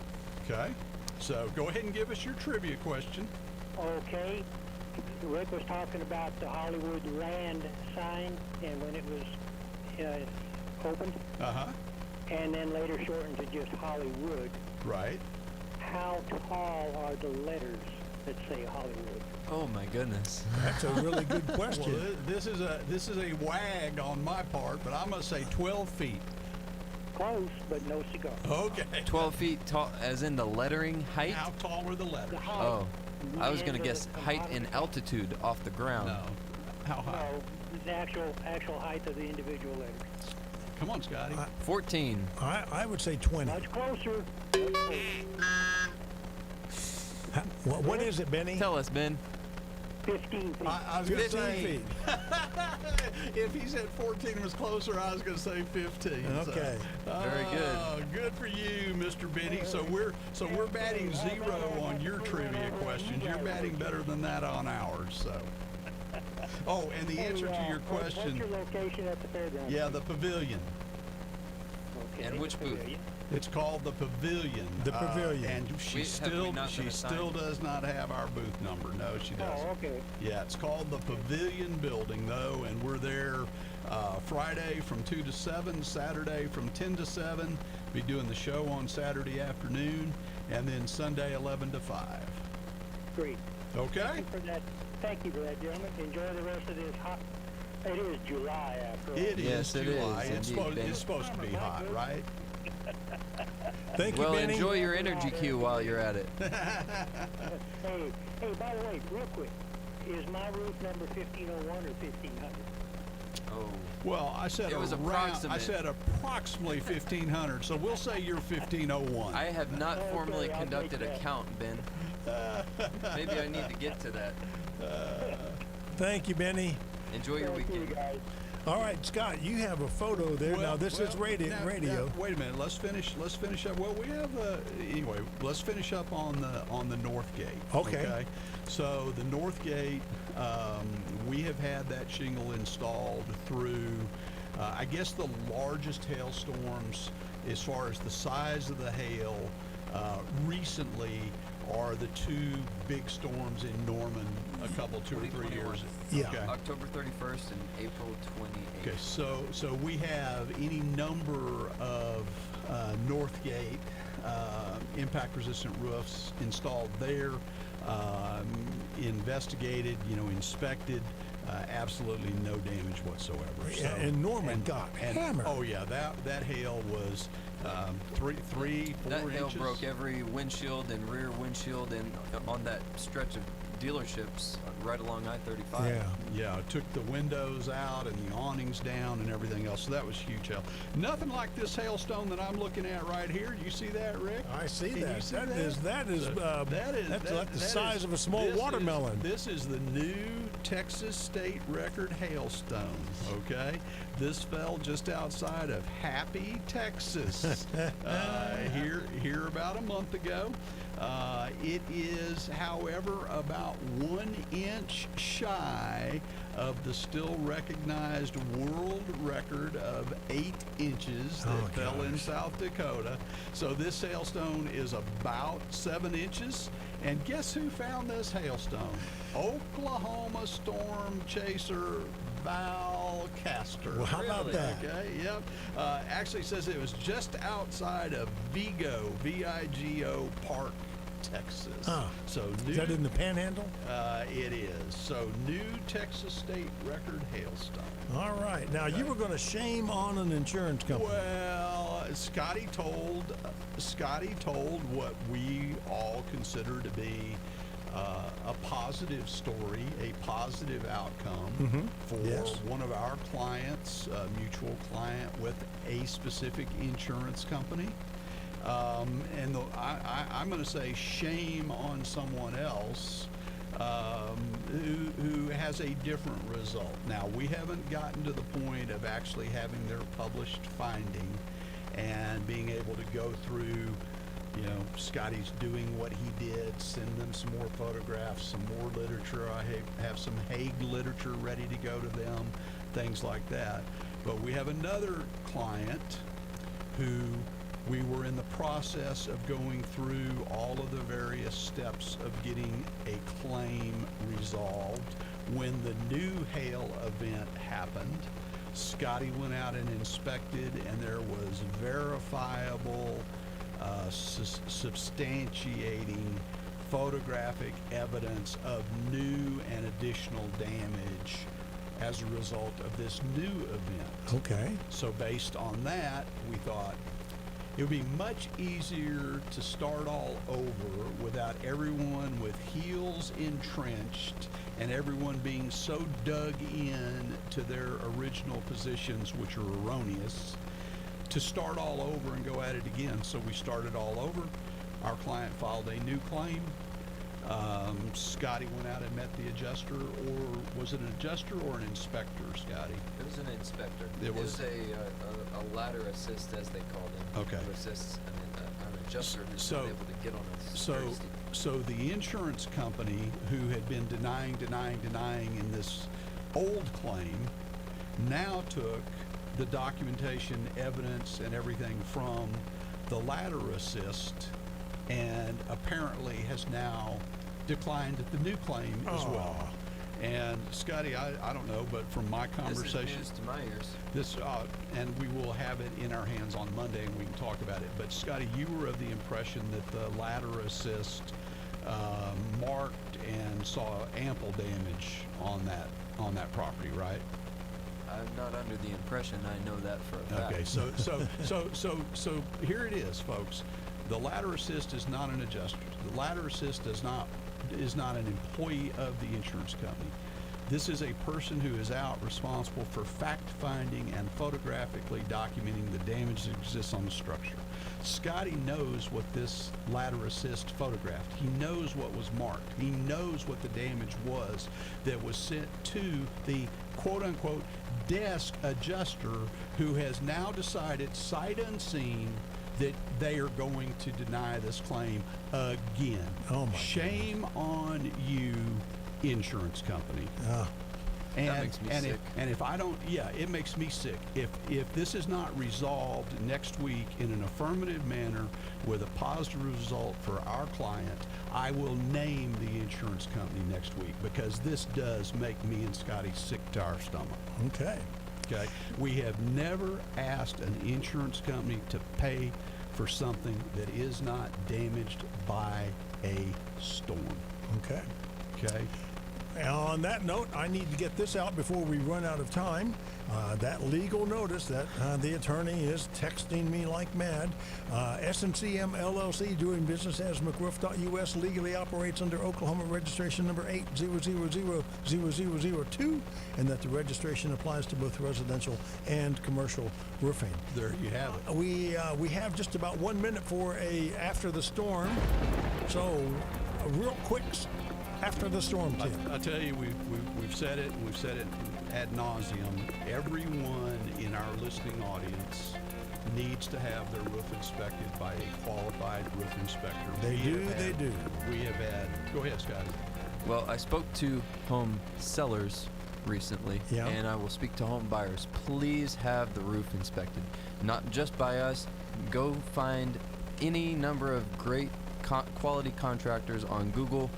Okay. So go ahead and give us your trivia question. Okay. Rick was talking about the Hollywood Land sign and when it was opened. Uh-huh. And then later shortened to just Hollywood. Right. How tall are the letters that say Hollywood? Oh my goodness. That's a really good question. Well, this is a wag on my part, but I'm going to say 12 feet. Close, but no cigar. Okay. 12 feet tall, as in the lettering height? How tall are the letters? The height. Oh, I was going to guess height in altitude off the ground. No. How high? No, the actual height of the individual letters. Come on, Scotty. 14. I would say 20. Much closer. What is it, Benny? Tell us, Ben. 15 feet. I was going to 15 say, feet. if he said 14 and was closer, I was going to say 15. Okay. Very good. Good for you, Mr. Benny. So we're batting 0 on your trivia questions. You're batting better than that on ours. So. Oh, and the answer to your question. What's your location at the fairground? Yeah, the pavilion. Okay, And which booth? It's called the Pavilion. The Pavilion. And she still does not have our booth number. No, she doesn't. Oh, okay. Yeah, it's called the Pavilion Building, though, and we're there Friday from 2 to 7, Saturday from 10 to 7. Be doing the show on Saturday afternoon, and then Sunday 11 to 5. Great. Okay? Thank you for that, gentlemen. Enjoy the rest of this hot. It is July after all. It Yes, is it July. is, It's supposed to be hot, right? Thank you, Well, Benny. enjoy your energy cue while you're at it. Hey, by the way, real quick, is my roof number 1501 or 1500? Oh. Well, I said It was around, approximate. I said approximately 1500, so we'll say you're 1501. I have not Okay, formally I'll conducted take a that. count, Ben. Maybe I need to get to that. Thank you, Benny. Enjoy your weekend. guys. All right, Scott, you have a photo there. Now, this is radio. Now, wait a minute. Let's finish up. Well, we have anyway. Let's finish up on the North Gate. Okay. So the North Gate, we have had that shingle installed through, I guess, the largest hailstorms as far as the size of the hail recently are the two big storms in Norman a couple, 2 or 3 years. Yeah. Okay. October 31st and April 28th. Okay, so we have any number of Northgate impact-resistant roofs installed there, investigated, inspected, absolutely no damage whatsoever. So, and Norman got hammered. Oh yeah, that hail was 3, 4 That hail inches. broke every windshield and rear windshield and on that stretch of dealerships right along I-35. Yeah, it took the windows out and the awnings down and everything else. So that was huge hail. Nothing like this hailstone that I'm looking at right here. You see that, Rick? I see Can that. you see That's like the size of a small watermelon. This is the new Texas state record hailstone. Okay, this fell just outside of Happy, Texas, here about a month ago. It is, however, about 1 inch shy of the still recognized world record of 8 inches that fell in South Dakota. So this hailstone is about 7 inches. And guess who found this hailstone? Oklahoma storm chaser Val Castor. Well, how about that? Okay, yep. Actually says it was just outside of Vigo, V-I-G-O Park, Texas. So is that in the Panhandle? It is. So new Texas state record hailstone. All right. Now, you were going to shame on an insurance company. Well, Scotty told what we all consider to be a positive story, a positive outcome for one of our clients, a mutual client with a specific insurance company. And I'm going to say shame on someone else who has a different result. Now, we haven't gotten to the point of actually having their published finding and being able to go through, Scotty's doing what he did, send them some more photographs, some more literature. I have some HAAG literature ready to go to them, things like that. But we have another client who we were in the process of going through all of the various steps of getting a claim resolved. When the new hail event happened, Scotty went out and inspected, and there was verifiable, substantiating photographic evidence of new and additional damage as a result of this new event. Okay. So based on that, we thought it would be much easier to start all over without everyone with heels entrenched and everyone being so dug in to their original positions, which are erroneous, to start all over and go at it again. So we started all over. Our client filed a new claim. Scotty went out and met the adjuster, or was it an adjuster or an inspector, Scotty? It was an inspector. It was a ladder assist, as they called him. Okay. Who assists an adjuster who's So- not able to get on a So, very steep. so the insurance company who had been denying in this old claim now took the documentation, evidence, and everything from the ladder assist, and apparently has now declined the new claim as well. And Scotty, I don't know, but from my conversation, This is news to my ears. this and we will have it in our hands on Monday, and we can talk about it. But Scotty, you were of the impression that the ladder assist marked and saw ample damage on that property, right? I'm not under the impression I know that for a fact. Okay, so here it is, folks. The ladder assist is not an adjuster. The ladder assist is not an employee of the insurance company. This is a person who is out responsible for fact-finding and photographically documenting the damage that exists on the structure. Scotty knows what this ladder assist photographed. He knows what was marked. He knows what the damage was that was sent to the quote-unquote desk adjuster, who has now decided, sight unseen, that they are going to deny this claim again. Oh my Shame on you, insurance company. That makes me sick. It makes me sick. If this is not resolved next week in an affirmative manner with a positive result for our client, I will name the insurance company next week, because this does make me and Scotty sick to our stomach. Okay. Okay. We have never asked an insurance company to pay for something that is not damaged by a storm. Okay. Okay. And on that note, I need to get this out before we run out of time. That legal notice that the attorney is texting me like mad. S&CM LLC, doing business as McRoof.US, legally operates under Oklahoma registration number 8000002, and that the registration applies to both residential and commercial roofing. There you have it. We have just about 1 minute for a after the storm. So, a real quick after the storm, Tim. I tell you, we've said it, and we've said it ad nauseum. Everyone in our listening audience needs to have their roof inspected by a qualified roof inspector. They do. We have had. Go ahead, Scotty. Well, I spoke to home sellers recently, Yeah. and I will speak to home buyers. Please have the roof inspected, not just by us. Go find any number of great quality contractors on Google.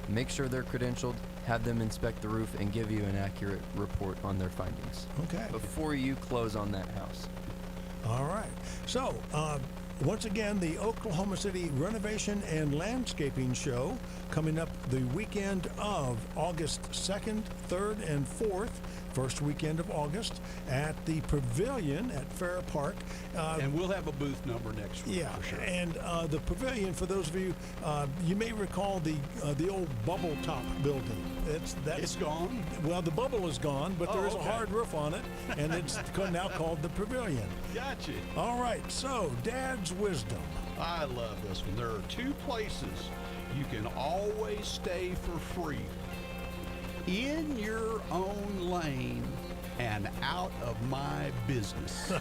Make sure they're credentialed, have them inspect the roof, and give you an accurate report on their findings. Okay. Before you close on that house. All right. So, once again, the Oklahoma City Renovation and Landscaping Show coming up the weekend of August 2nd, 3rd, and 4th. First weekend of August at the Pavilion at Fair Park. And we'll have a booth number next week. Yeah, for sure. and the Pavilion, for those of you, you may recall the old bubble top building. It's gone? Well, the bubble is gone, but there is okay. a hard roof on it, and it's now called the Pavilion. Gotcha. All right, so Dad's Wisdom. I love this one. There are two places you can always stay for free: in your own lane and out of my business.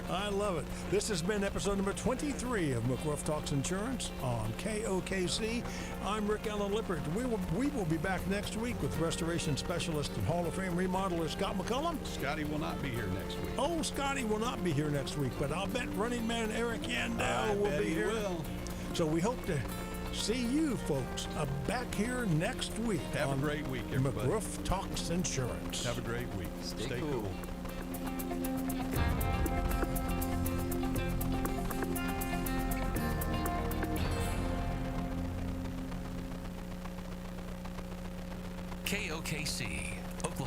I love it. This has been episode number 23 of McRoof Talks Insurance on KOKC. I'm Rick Allen Lippert. We will be back next week with restoration specialist and Hall of Fame remodeler Scott McCollum. Scotty will not be here next week. Oh, Scotty will not be here next week, but I'll bet running man Eric Yandel will be here. Will. So we hope to see you folks back here next week. Have a great week, everybody. McRoof Talks Insurance. Have a great week. Stay cool. KOKC